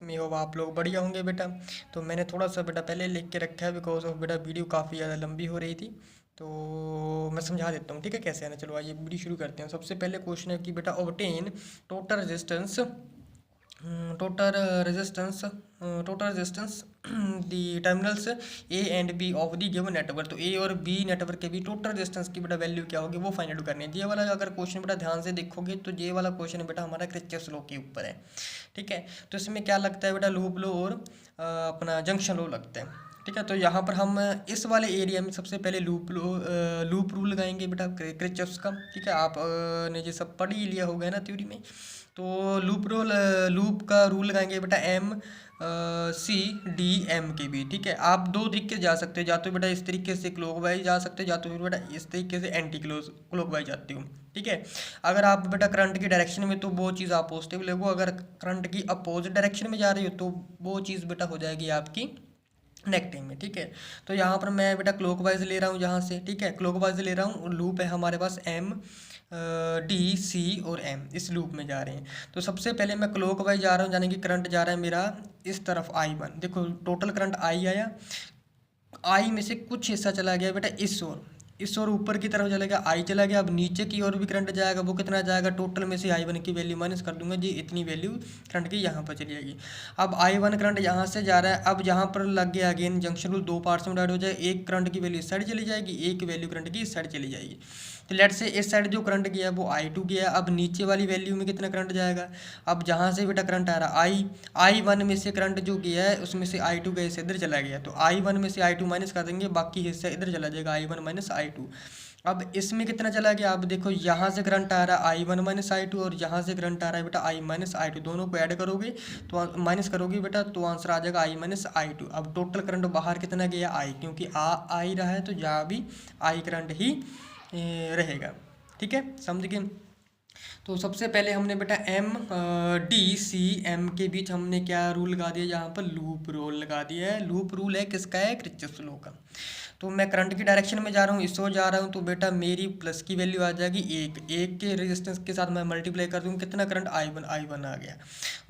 में हो आप लोग बढ़िया होंगे बेटा। तो मैंने थोड़ा सा बेटा पहले लिख के रखा है बिकॉज ऑफ बेटा वीडियो काफ़ी ज़्यादा लंबी हो रही थी। तो मैं समझा देता हूँ, ठीक है कैसे आना। चलो आइए वीडियो शुरू करते हैं। सबसे पहले क्वेश्चन है कि बेटा obtain total resistance total resistance total resistance the terminals A and B of the given network. तो ए और बी नेटवर्क के भी टोटल रेजिस्टेंस की बेटा वैल्यू क्या होगी वो फाइंड आउट करनी है। ये वाला अगर क्वेश्चन बेटा ध्यान से देखोगे तो ये वाला क्वेश्चन बेटा हमारा किरचॉफ लॉ के ऊपर है, ठीक है। तो इसमें क्या लगता है बेटा, लूप लो और अपना जंक्शन लो लगता है, ठीक है। तो यहाँ पर हम इस वाले एरिया में सबसे पहले लूप रूल लगाएंगे बेटा किरचॉफ का, ठीक है। आप ने ये सब पढ़ ही लिया होगा ना थ्योरी में। तो लूप का रूल लगाएंगे बेटा एम सी डी एम के भी, ठीक है। आप दो तरीके से जा सकते हो, या तो बेटा इस तरीके से क्लॉकवाइज जा सकते हो, या तो फिर बेटा इस तरीके से एंटी क्लॉकवाइज जाते हो, ठीक है। अगर आप बेटा करंट की डायरेक्शन में तो वो चीज़ आप पॉजिटिव लगो, अगर करंट की अपोजिट डायरेक्शन में जा रही हो तो वो चीज़ बेटा हो जाएगी आपकी नेगेटिव में, ठीक है। तो यहाँ पर मैं बेटा क्लॉकवाइज ले रहा हूँ यहाँ से, ठीक है। क्लॉकवाइज ले रहा हूँ, लूप है हमारे पास एम डी सी और एम, इस लूप में जा रहे हैं। तो सबसे पहले मैं क्लॉकवाइज जा रहा हूँ, यानी कि करंट जा रहा है मेरा इस तरफ I1। देखो टोटल करंट आई आया, आई में से कुछ हिस्सा चला गया बेटा इस ओर ऊपर की तरफ चला गया, आई चला गया। अब नीचे की ओर भी करंट जाएगा, वो कितना जाएगा, टोटल में से I1 की वैल्यू माइनस कर दूंगा जी, इतनी वैल्यू करंट की यहाँ पर चली जाएगी। अब I1 करंट यहाँ से जा रहा है, अब यहाँ पर लग गया अगेन जंक्शन रूल, दो पार्ट्स में डिवाइड हो जाए, एक करंट की वैल्यू इस साइड चली जाएगी, एक वैल्यू करंट की इस साइड चली जाएगी। तो लेट से इस साइड जो करंट गया वो I2 गया, अब नीचे वाली वैल्यू में कितना करंट जाएगा। अब जहाँ से बेटा करंट आ रहा I1 में से करंट जो गया है उसमें से I2 गए से इधर चला गया, तो I1 में से I2 माइनस कर देंगे, बाकी हिस्सा इधर चला जाएगा I1 माइनस I2। अब इसमें कितना चला गया, अब देखो यहाँ से करंट आ रहा है I1 माइनस I2 और यहाँ से करंट आ रहा है बेटा I माइनस I2, दोनों को ऐड करोगे तो माइनस करोगे बेटा तो आंसर आ जाएगा I माइनस I2। अब टोटल करंट बाहर कितना गया I, क्योंकि आई रहा है तो यहाँ भी I करंट ही रहेगा, ठीक है, समझ गए। तो सबसे पहले हमने बेटा एम डी सी एम के बीच हमने क्या रूल लगा दिया, यहाँ पर लूप रूल लगा दिया है। लूप रूल है किसका है, किरचॉफ लॉ का। तो मैं करंट की डायरेक्शन में जा रहा हूँ, इस ओर जा रहा हूँ, तो बेटा मेरी प्लस की वैल्यू आ जाएगी एक के रेजिस्टेंस के साथ मैं मल्टीप्लाई कर दूँगा, कितना करंट I1 आ गया।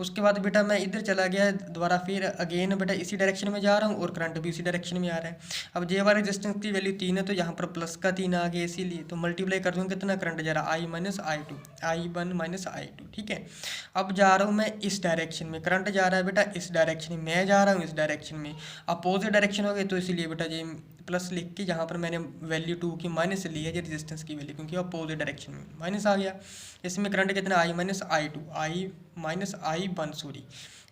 उसके बाद बेटा मैं इधर चला गया दोबारा, फिर अगेन बेटा इसी डायरेक्शन में जा रहा हूँ और करंट भी इसी डायरेक्शन में आ रहा है। अब जे वाला रेजिस्टेंस की वैल्यू 3 है तो यहाँ पर प्लस का 3 आ गया, इसीलिए तो मल्टीप्लाई कर दूँगा, कितना करंट जा रहा है I minus I2, I1 minus I2, ठीक है। अब जा रहा हूँ मैं इस डायरेक्शन में, करंट जा रहा है बेटा इस डायरेक्शन में, मैं जा रहा हूँ इस डायरेक्शन में, अपोजिट डायरेक्शन हो गई तो इसीलिए बेटा ये प्लस लिख के जहाँ पर मैंने वैल्यू 2 की माइनस ली है ये रेजिस्टेंस की वैल्यू, क्योंकि अपोजिट डायरेक्शन में माइनस आ गया। इसमें करंट कितना I minus I2, I minus I1 sorry,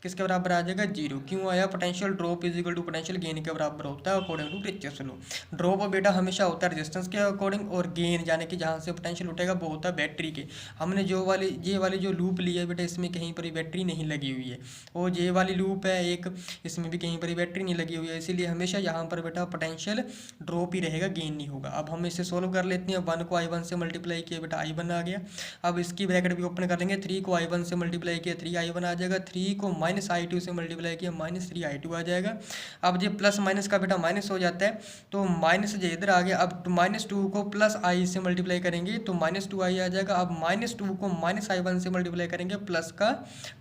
किसके बराबर आ जाएगा 0। क्यों आया, potential drop is equal to potential gain के बराबर होता है according to Kirchhoff law. Drop बेटा हमेशा होता है रेजिस्टेंस के अकॉर्डिंग, और गेन यानी कि जहाँ से पोटेंशियल उठेगा वो होता है बैटरी के। हमने ये वाली जो लूप ली है बेटा इसमें कहीं पर भी बैटरी नहीं लगी हुई है, और ये वाली लूप है एक, इसमें भी कहीं पर भी बैटरी नहीं लगी हुई है, इसीलिए हमेशा यहाँ पर बेटा पोटेंशियल ड्रॉप ही रहेगा, गेन नहीं होगा। अब हम इसे सोल्व कर लेते हैं, 1 को I1 से मल्टीप्लाई किया बेटा I1 आ गया। अब इसकी ब्रैकेट भी ओपन कर लेंगे, 3 को I1 से मल्टीप्लाई किया 3I1 आ जाएगा, 3 को माइनस I2 से मल्टीप्लाई किया माइनस 3I2 आ जाएगा। अब ये प्लस माइनस का बेटा माइनस हो जाता है, तो माइनस जो इधर आ गया, अब -2 को प्लस I से मल्टीप्लाई करेंगे तो -2I आ जाएगा। अब -2 को माइनस I1 से मल्टीप्लाई करेंगे प्लस का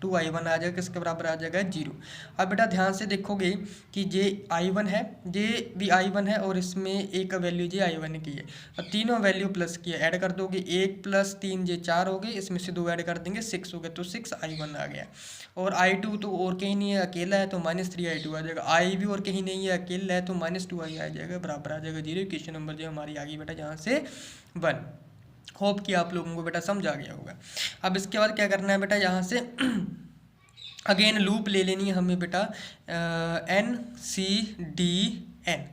2I1 आ जाएगा, किसके बराबर आ जाएगा 0। अब बेटा ध्यान से देखोगे कि ये I1 है, ये भी I1 है, और इसमें एक वैल्यू ये I1 की है। अब तीनों वैल्यू प्लस की है, ऐड कर दोगे 1 + 3 ये 4 हो गए, इसमें से 2 ऐड कर देंगे 6 हो गए, तो 6I1 आ गया। और I2 तो और कहीं नहीं है, अकेला है, तो -3I2 आ जाएगा। I भी और कहीं नहीं है, अकेला है, तो -2I आ जाएगा, बराबर आ जाएगा 0। क्वेश्चन नंबर जो हमारी आ गई बेटा यहाँ से 1। होप कि आप लोगों को बेटा समझ आ गया होगा। अब इसके बाद क्या करना है बेटा, यहाँ से अगेन लूप ले लेनी है हमें बेटा N C D N.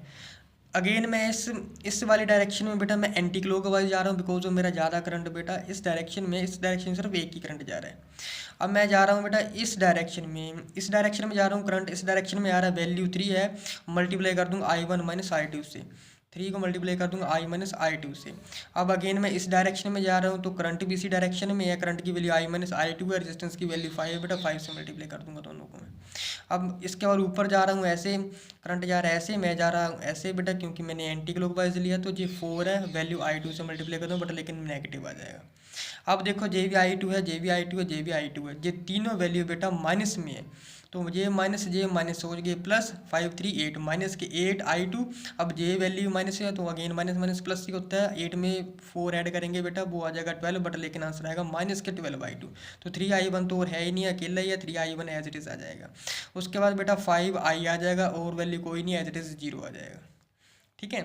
Again मैं इस वाली डायरेक्शन में बेटा मैं एंटी क्लॉकवाइज जा रहा हूँ, बिकॉज ऑफ मेरा ज़्यादा करंट बेटा इस डायरेक्शन में सिर्फ एक ही करंट जा रहा है। अब मैं जा रहा हूँ बेटा इस डायरेक्शन में जा रहा हूँ, करंट इस डायरेक्शन में आ रहा है, वैल्यू 3 है, मल्टीप्लाई कर दूँगा I1 माइनस I2 से, 3 को मल्टीप्लाई कर दूंगा I माइनस I2 से। अब अगेन मैं इस डायरेक्शन में जा रहा हूँ, तो करंट भी इसी डायरेक्शन में है, करंट की वैल्यू I माइनस I2 है, रेजिस्टेंस की वैल्यू 5 है बेटा, 5 से मल्टीप्लाई कर दूंगा दोनों को मैं। अब इसके बाद ऊपर जा रहा हूँ ऐसे, करंट जा रहा है ऐसे, मैं जा रहा हूँ ऐसे बेटा, क्योंकि मैंने एंटी क्लॉकवाइज लिया, तो ये 4 है, वैल्यू I2 से मल्टीप्लाई कर दूँ बट लेकिन नेगेटिव आ जाएगा। अब देखो जे भी I2 है, जे भी I2 है, जे भी I2 है, ये तीनों वैल्यू बेटा माइनस में है, तो जे माइनस हो गए प्लस 5 3 8 माइनस के 8 I2। अब जे वैल्यू माइनस है तो अगेन माइनस माइनस प्लस ही होता है, 8 में 4 ऐड करेंगे बेटा वो आ जाएगा 12, बट लेकिन आंसर आएगा माइनस के 12I2। तो 3I1 तो और है ही नहीं, अकेला ही है, 3I1 एज इट इज़ आ जाएगा। उसके बाद बेटा 5I आ जाएगा और वैल्यू कोई नहीं, एज इट इज़ 0 आ जाएगा। ठीक है,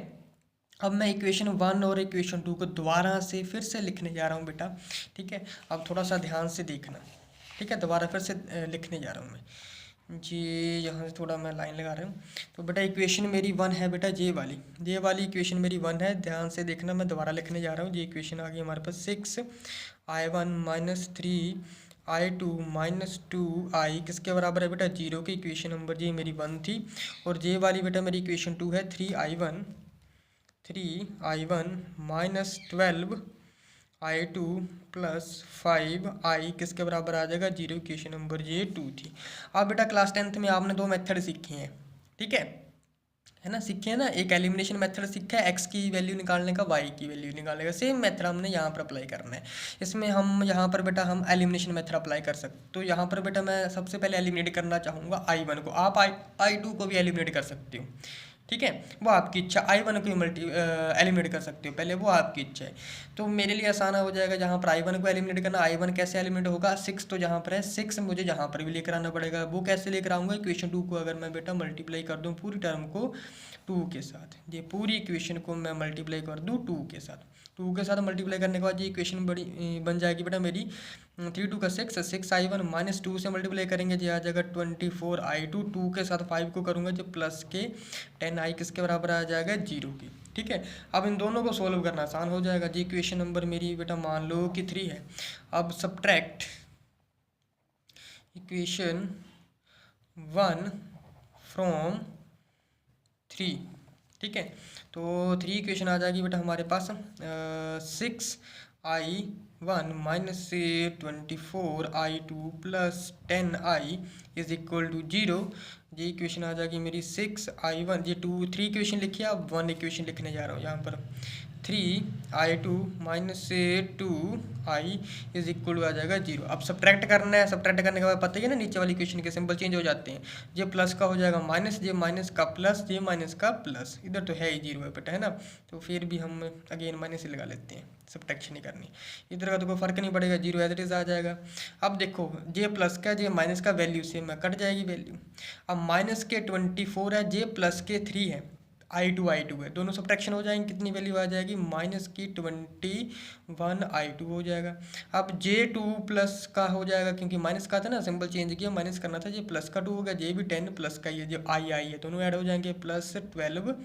अब मैं इक्वेशन 1 और इक्वेशन 2 को दोबारा से फिर से लिखने जा रहा हूँ बेटा। ठीक है, अब थोड़ा सा ध्यान से देखना। ठीक है, दोबारा फिर से लिखने जा रहा हूँ मैं जी। यहाँ से थोड़ा मैं लाइन लगा रहा हूँ। तो बेटा इक्वेशन मेरी 1 है बेटा, जे वाली इक्वेशन मेरी 1 है, ध्यान से देखना, मैं दोबारा लिखने जा रहा हूँ। ये इक्वेशन आ गई हमारे पास 6I1 minus 3I2 minus 2I किसके बराबर है बेटा 0 की। इक्वेशन नंबर जी मेरी 1 थी, और जे वाली बेटा मेरी इक्वेशन 2 है 3I1 minus 12I2 plus 5I किसके बराबर आ जाएगा 0। इक्वेशन नंबर ये 2 थी। अब बेटा क्लास 10th में आपने दो मेथड सीखे हैं, ठीक है ना, सीखे हैं ना। एक एलिमिनेशन मेथड सीखा है एक्स की वैल्यू निकालने का, वाई की वैल्यू निकालने का। सेम मेथड हमने यहाँ पर अप्लाई करना है। इसमें हम यहाँ पर बेटा हम एलिमिनेशन मेथड अप्लाई कर सकते। तो यहाँ पर बेटा मैं सबसे पहले एलिमिनेट करना चाहूँगा I1 को। आप I2 को भी एलिमिनेट कर सकते हो, ठीक है, वो आपकी इच्छा। I1 को एलिमिनेट कर सकते हो पहले, वो आपकी इच्छा है। तो मेरे लिए आसान हो जाएगा जहाँ पर I1 को एलिमिनेट करना। I1 कैसे एलिमिनेट होगा, 6 तो जहाँ पर है 6 मुझे जहाँ पर भी लेकर आना पड़ेगा। वो कैसे लेकर आऊँगा, इक्वेशन 2 को अगर मैं बेटा मल्टीप्लाई कर दूँ पूरी टर्म को 2 के साथ, ये पूरी इक्वेशन को मैं मल्टीप्लाई कर दूँ 2 के साथ। 2 के साथ मल्टीप्लाई करने के बाद ये इक्वेशन बन जाएगी बेटा मेरी 3 2 का 6I1 माइनस 2 से मल्टीप्लाई करेंगे जी आ जाएगा 24I2। 2 के साथ 5 को करूँगा जो प्लस के 10I किसके बराबर आ जाएगा 0 की। ठीक है, अब इन दोनों को सोल्व करना आसान हो जाएगा जी। इक्वेशन नंबर मेरी बेटा मान लो कि 3 है। अब सब्ट्रैक्ट इक्वेशन 1 फ्रॉम 3। ठीक है, तो 3 इक्वेशन आ जाएगी बेटा हमारे पास 6I1 minus 24I2 plus 10I is equal to 0। ये इक्वेशन आ जाएगी मेरी 6I1, ये 3 इक्वेशन लिखिए, अब 1 इक्वेशन लिखने जा रहा हूँ यहाँ पर। 3I2 minus 2I is equal to आ जाएगा 0। अब सब्ट्रैक्ट करना है, सब्ट्रैक्ट करने के बाद पता ही है ना नीचे वाली इक्वेशन के सिंबल चेंज हो जाते हैं। ये प्लस का हो जाएगा माइनस, ये माइनस का प्लस, ये माइनस का प्लस। इधर तो है ही 0 है बेटा, है ना, तो फिर भी हम अगेन माइनस ही लगा लेते हैं, सब्ट्रैक्शन नहीं करनी। इधर का तो कोई फर्क नहीं पड़ेगा, 0 एज इट इज आ जाएगा। अब देखो जे प्लस का जे माइनस का वैल्यू से मैं कट जाएगी वैल्यू। अब माइनस के 24 है, जे प्लस के 3 है, I2 है, दोनों सब्ट्रैक्शन हो जाएंगे, कितनी वैल्यू आ जाएगी माइनस की 21I2 हो जाएगा। अब J2 प्लस का हो जाएगा, क्योंकि माइनस का था ना, सिंबल चेंज किया, माइनस करना था, ये प्लस का 2 हो गया, जे भी 10 प्लस का ही है, जो I है, दोनों ऐड हो जाएंगे, प्लस 12I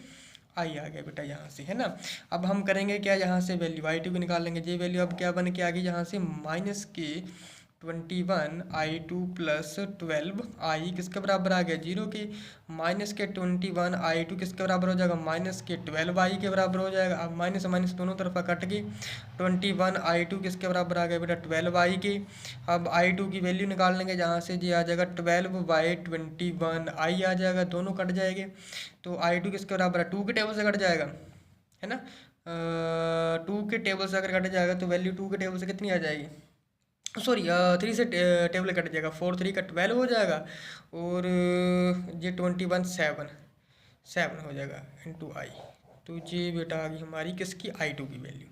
आ गया बेटा यहाँ से, है ना। अब हम करेंगे क्या, यहाँ से वैल्यू I2 को निकाल लेंगे। ये वैल्यू अब क्या बन के आ गई यहाँ से माइनस के 21I2 प्लस 12I किसके बराबर आ गया 0 के। माइनस के 21I2 किसके बराबर हो जाएगा माइनस के 12I के बराबर हो जाएगा। अब माइनस माइनस दोनों तरफा कट गए, 21I2 किसके बराबर आ गया बेटा 12I के। अब I2 की वैल्यू निकाल लेंगे जहाँ से, जी आ जाएगा 12/21I आ जाएगा, दोनों कट जाएंगे। तो I2 किसके बराबर है 2 के टेबल से कट जाएगा, है ना। 2 के टेबल से अगर कट जाएगा तो वैल्यू 2 के टेबल से कितनी आ जाएगी, सॉरी 3 से टेबल कट जाएगा, 4 3 का 12 हो जाएगा, और ये 21 7 हो जाएगा इंटू I। तो ये बेटा आ गई हमारी किसकी I2 की वैल्यू।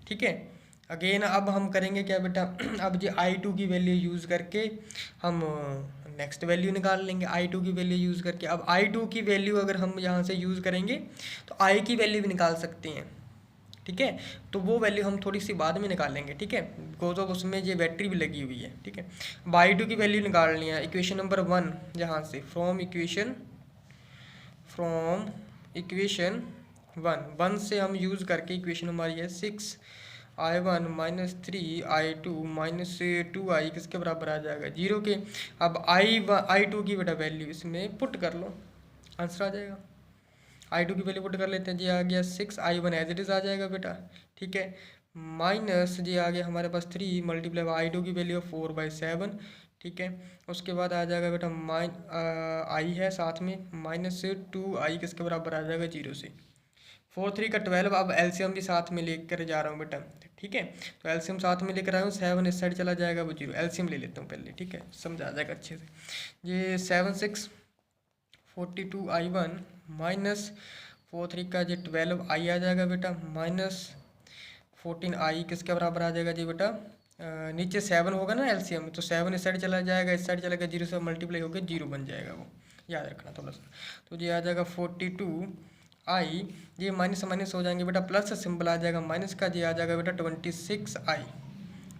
ठीक है, अगेन अब हम करेंगे क्या बेटा अब ये I2 की वैल्यू यूज़ करके हम नेक्स्ट वैल्यू निकाल लेंगे। I2 की वैल्यू यूज़ करके, अब I2 की वैल्यू अगर हम यहाँ से यूज़ करेंगे तो I की वैल्यू भी निकाल सकते हैं, ठीक है। तो वो वैल्यू हम थोड़ी सी बाद में निकालेंगे, ठीक है, बिकॉज ऑफ उसमें ये बैटरी भी लगी हुई है, ठीक है। I2 की वैल्यू निकालनी है इक्वेशन नंबर 1, जहाँ से फ्रॉम इक्वेशन 1 से हम यूज़ करके इक्वेशन हमारी है 6I1 minus 3I2 minus 2I किसके बराबर आ जाएगा 0 के। अब I2 की बेटा वैल्यू इसमें पुट कर लो, आंसर आ जाएगा। I2 की वैल्यू पुट कर लेते हैं, जी आ गया 6I1 एज इट इज़ आ जाएगा बेटा, ठीक है, माइनस जी आ गया हमारे पास 3 मल्टीप्लाई I2 की वैल्यू 4/7, ठीक है। उसके बाद आ जाएगा बेटा I है साथ में, माइनस 2I किसके बराबर आ जाएगा 0 से, 4 3 का 12, अब एलसीएम भी साथ में लेकर जा रहा हूँ बेटा, ठीक है। तो एलसीएम साथ में लेकर आया हूँ, 7 इस साइड चला जाएगा वो 0, एलसीएम ले लेता हूँ पहले, ठीक है, समझ आ जाएगा अच्छे से। ये 7 6 42i1 माइनस 4 3 का जी 12i आ जाएगा बेटा, माइनस 14i किसके बराबर आ जाएगा जी बेटा, नीचे 7 होगा ना एलसीएम, तो 7 इस साइड चला जाएगा, इस साइड चला गया, 0 से मल्टीप्लाई होकर 0 बन जाएगा, वो याद रखना थोड़ा सा। तो ये आ जाएगा 42i, ये माइनस माइनस हो जाएंगे बेटा, प्लस सिंबल आ जाएगा माइनस का, ये आ जाएगा बेटा 26i,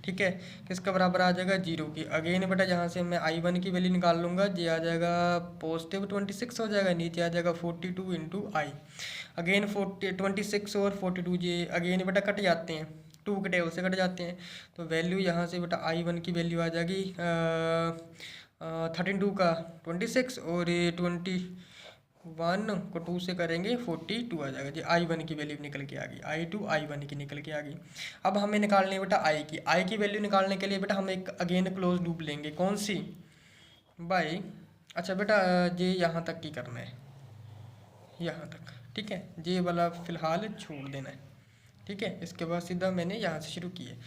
ठीक है, किसका बराबर आ जाएगा 0 की। अगेन बेटा जहाँ से मैं i1 की वैल्यू निकाल लूँगा, ये आ जाएगा पॉजिटिव 26 हो जाएगा, नीचे आ जाएगा 42 इंटू आई। अगेन 26 और 42 ये अगेन बेटा कट जाते हैं, 2 के टेबल से कट जाते हैं, तो वैल्यू यहाँ से बेटा i1 की वैल्यू आ जाएगी 13 का 26 और ये 21 को 2 से करेंगे 42 आ जाएगा जी, i1 की वैल्यू निकल के आ गई, i1 की निकल के आ गई। अब हमें निकालनी है बेटा आई की वैल्यू निकालने के लिए बेटा हम एक अगेन क्लोज लूप लेंगे, कौन सी बाई, अच्छा बेटा ये यहाँ तक की करना है, यहाँ तक, ठीक है, ये वाला फिलहाल छोड़ देना है, ठीक है। इसके बाद सीधा मैंने यहाँ से शुरू किए।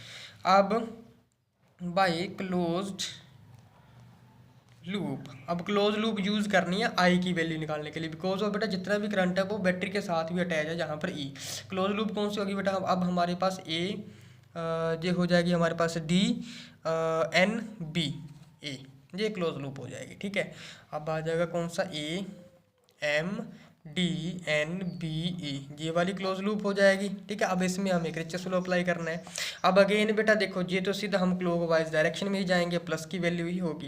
अब बाई क्लोज्ड लूप, अब क्लोज लूप यूज़ करनी है आई की वैल्यू निकालने के लिए, बिकॉज ऑफ बेटा जितना भी करंट है वो बैटरी के साथ भी अटैच है, जहाँ पर ई। क्लोज लूप कौन सी होगी बेटा, अब हमारे पास ए ये हो जाएगी हमारे पास डी एन बी ए, ये क्लोज लूप हो जाएगी, ठीक है। अब आ जाएगा कौन सा A M D N B E, ये वाली क्लोज लूप हो जाएगी, ठीक है। अब इसमें हमें किरचॉफ लॉ अप्लाई करना है। अब अगेन बेटा देखो, ये तो सीधा हम क्लॉकवाइज डायरेक्शन में ही जाएंगे, प्लस की वैल्यू ही होगी,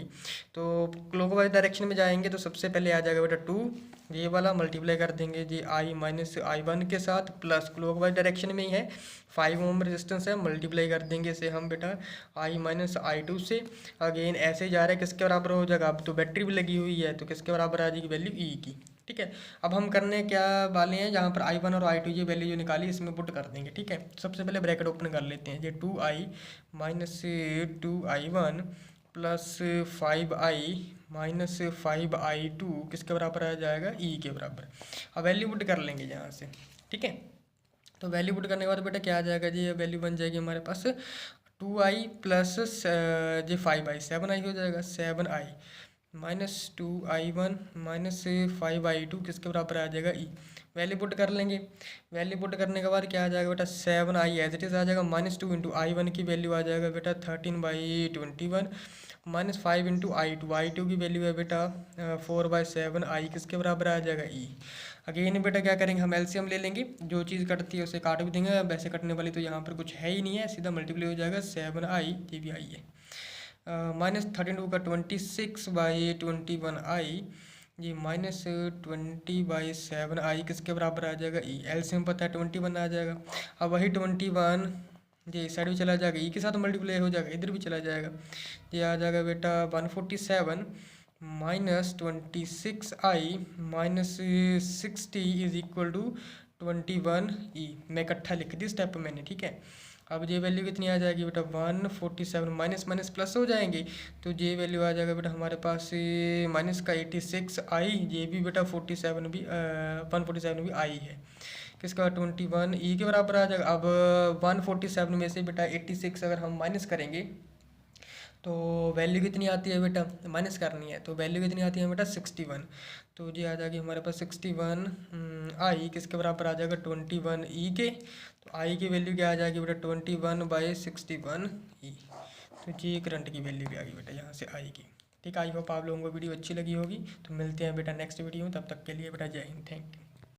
तो क्लॉकवाइज डायरेक्शन में जाएंगे तो सबसे पहले आ जाएगा बेटा 2, ये वाला मल्टीप्लाई कर देंगे जी आई माइनस i1 के साथ, प्लस क्लॉकवाइज डायरेक्शन में ही है, 5 ओम रेजिस्टेंस है, मल्टीप्लाई कर देंगे इसे हम बेटा i माइनस i2 से। अगेन ऐसे जा रहा है, किसके बराबर हो जाएगा, अब तो बैटरी भी लगी हुई है तो किसके बराबर आ जाएगी वैल्यू ई की, ठीक है। अब हम करने क्या वाले हैं, जहाँ पर i1 और i2 ये वैल्यू जो निकाली इसमें पुट कर देंगे, ठीक है। सबसे पहले ब्रैकेट ओपन कर लेते हैं, ये 2i minus 2i1 plus 5i minus 5i2 किसके बराबर आ जाएगा ई के बराबर। अब वैल्यू पुट कर लेंगे यहाँ से, ठीक है। तो वैल्यू पुट करने के बाद बेटा क्या आ जाएगा जी, वैल्यू बन जाएगी हमारे पास 2i प्लस जी 5i 7i हो जाएगा, 7i minus 2i1 minus 5i2 किसके बराबर आ जाएगा ई। वैल्यू पुट कर लेंगे, वैल्यू पुट करने के बाद क्या आ जाएगा बेटा 7i एज इट इज़ आ जाएगा, माइनस 2 इंटू i1 की वैल्यू आ जाएगा बेटा 13/21 माइनस 5 इंटू i2 की वैल्यू है बेटा 4/7 किसके बराबर आ जाएगा ई। अगेन बेटा क्या करेंगे, हम एलसीएम ले लेंगे, जो चीज़ कटती है उसे काट भी देंगे, वैसे कटने वाली तो यहाँ पर कुछ है ही नहीं है, सीधा मल्टीप्लाई हो जाएगा 7i, ये भी आई है, माइनस 32 का 26/21i, ये माइनस 20/7i किसके बराबर आ जाएगा ई। एलसीएम पता है 21 आ जाएगा, अब वही 21 ये साइड भी चला जाएगा, ई के साथ मल्टीप्लाई हो जाएगा, इधर भी चला जाएगा, ये आ जाएगा बेटा 147 minus 26i minus 60 is equal to 21e। मैं इकट्ठा लिख दी स्टेप मैंने, ठीक है। अब ये वैल्यू कितनी आ जाएगी बेटा 147, माइनस माइनस प्लस हो जाएंगे, तो ये वैल्यू आ जाएगा बेटा हमारे पास माइनस का 86i, ये भी बेटा 47 भी 147 भी आई है, किसका 21e के बराबर आ जाएगा। अब 147 में से बेटा 86 अगर हम माइनस करेंगे तो वैल्यू कितनी आती है बेटा, माइनस करनी है तो वैल्यू कितनी आती है बेटा 61, तो ये आ जाएगी हमारे पास 61 आई किसके बराबर आ जाएगा 21e के, तो आई की वैल्यू क्या आ जाएगी बेटा 21/61e, तो ये करंट की वैल्यू भी आ गई बेटा यहाँ से आई की, ठीक है। आई होप आप लोगों को वीडियो अच्छी लगी होगी, तो मिलते हैं बेटा नेक्स्ट वीडियो में, तब तक के लिए बेटा जय हिंद, थैंक यू।